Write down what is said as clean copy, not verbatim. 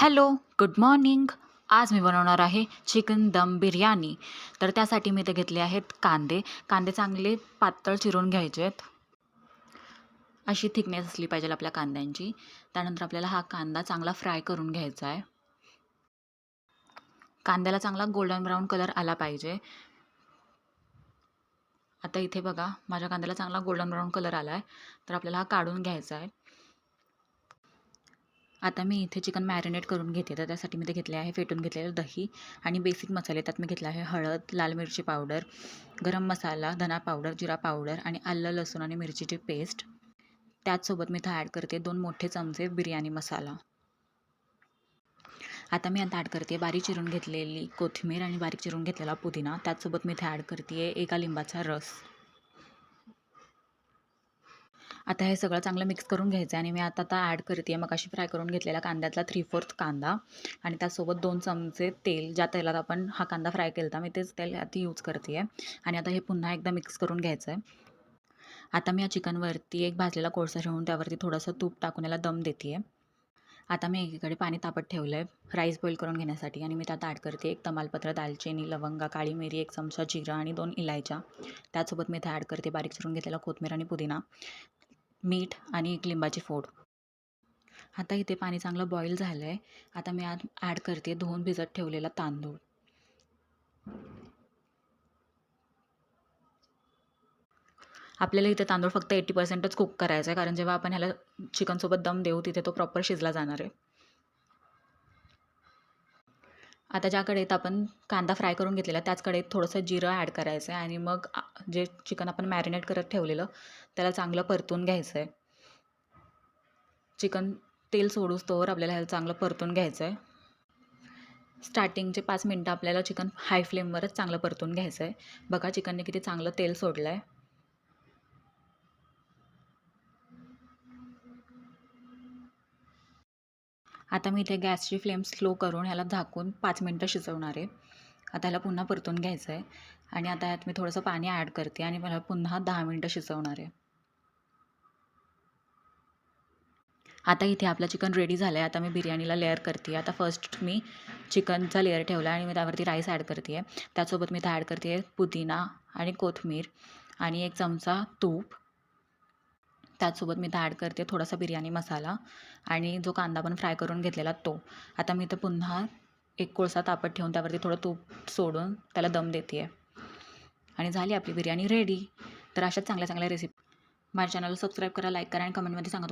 Hello, good morning. आज मी बनवणार आहे चिकन दम बिर्याणी. तर त्यासाठी मी इथे घेतले आहेत कांदे. कांदे चांगले पातळ चिरून घ्यायचे आहेत. अशी थिकनेस असली पाहिजे आपल्या कांद्यांची. त्यानंतर आपल्याला हा कांदा चांगला फ्राय करून घ्यायचा आहे. कांद्याला चांगला गोल्डन ब्राऊन कलर आला पाहिजे. आता इथे बघा, माझ्या कांद्याला चांगला गोल्डन ब्राऊन कलर आला आहे. तर आपल्याला हा काढून घ्यायचा आहे. आता मी इथे चिकन मॅरिनेट करून घेते. तर त्यासाठी मी ते घेतले आहे फेटून घेतलेलं दही आणि बेसिक मसाले. त्यात मी घेतला आहे हळद, लाल मिरची पावडर, गरम मसाला, धना पावडर, जिरा पावडर आणि आलं, लसूण आणि मिरचीची पेस्ट. त्याचसोबत मी इथं ॲड करते 2 मोठे चमचे बिर्याणी मसाला. आता मी आता ॲड करते बारीक चिरून घेतलेली कोथिंबीर आणि बारीक चिरून घेतलेला पुदिना. त्याचसोबत मी इथे ॲड करते एका लिंबाचा रस. आता हे सगळं चांगलं मिक्स करून घ्यायचं आहे आणि मी आता ॲड करते मगाशी फ्राय करून घेतलेला कांद्यातला 3/4 कांदा आणि त्यासोबत 2 चमचे तेल. ज्या तेलात आपण हा कांदा फ्राय केला होता, मी तेच तेल आता यूज करते आहे. आणि आता हे पुन्हा एकदा मिक्स करून घ्यायचं आहे. आता मी या चिकनवरती एक भाजलेला कोळसा ठेवून त्यावरती थोडंसं तूप टाकून याला दम देते आहे. आता मी एकीकडे पाणी तापत ठेवलं आहे राईस बॉईल करून घेण्यासाठी आणि मी त्यात ॲड करते 1 तमालपत्र, दालचिनी, लवंगा, काळी मिरी, 1 चमचा जिरा आणि 2 इलायच्या. त्यासोबत मी इथे ॲड करते बारीक चिरून घेतलेला कोथिंबीर आणि पुदिना, मीठ आणि 1 लिंबाची फोड. आता इथे पाणी चांगलं बॉईल झालं आहे. आता मी ॲड करते धुवून भिजत ठेवलेला तांदूळ. आपल्याला इथे तांदूळ फक्त 80%च कुक करायचा आहे, कारण जेव्हा आपण ह्याला चिकनसोबत दम देऊ तिथे तो प्रॉपर शिजला जाणार आहे. आता ज्या कढईत आपण कांदा फ्राय करून घेतलेला त्याच कढईत थोडंसं जिरं ॲड करायचं आहे आणि मग जे चिकन आपण मॅरिनेट करत ठेवलेलं त्याला चांगलं परतून घ्यायचं आहे. चिकन तेल सोडूस्तोवर आपल्याला ह्याला चांगलं परतून घ्यायचं आहे. स्टार्टिंगचे 5 मिनटं आपल्याला चिकन हाय फ्लेमवरच चांगलं परतून घ्यायचं आहे. बघा चिकनने किती चांगलं तेल सोडलं आहे. आता मी इथे गॅसची फ्लेम स्लो करून ह्याला झाकून 5 मिनटं शिजवणार आहे. आता ह्याला पुन्हा परतून घ्यायचं आहे आणि आता ह्यात मी थोडंसं पाणी ॲड करते आणि मला पुन्हा 10 मिनटं शिजवणार आहे. आता इथे आपलं चिकन रेडी झालं आहे. आता मी बिर्याणीला लेअर करते. आता फर्स्ट मी चिकनचा लेअर ठेवला आणि मी त्यावरती राईस ॲड करते आहे. त्यासोबत मी इथे ॲड करते आहे पुदिना आणि कोथिंबीर आणि 1 चमचा तूप. त्याचसोबत मी इथं ॲड करते थोडासा बिर्याणी मसाला आणि जो कांदा आपण फ्राय करून घेतलेला तो. आता मी इथं पुन्हा एक कोळसा तापत ठेवून त्यावरती थोडं तूप सोडून त्याला दम देते आहे आणि झाली आपली बिर्याणी रेडी. तर अशाच चांगल्या चांगल्या रेसिपी माझ्या चॅनलला सबस्क्राईब करा, लाईक करा आणि कमेंटमध्ये सांगा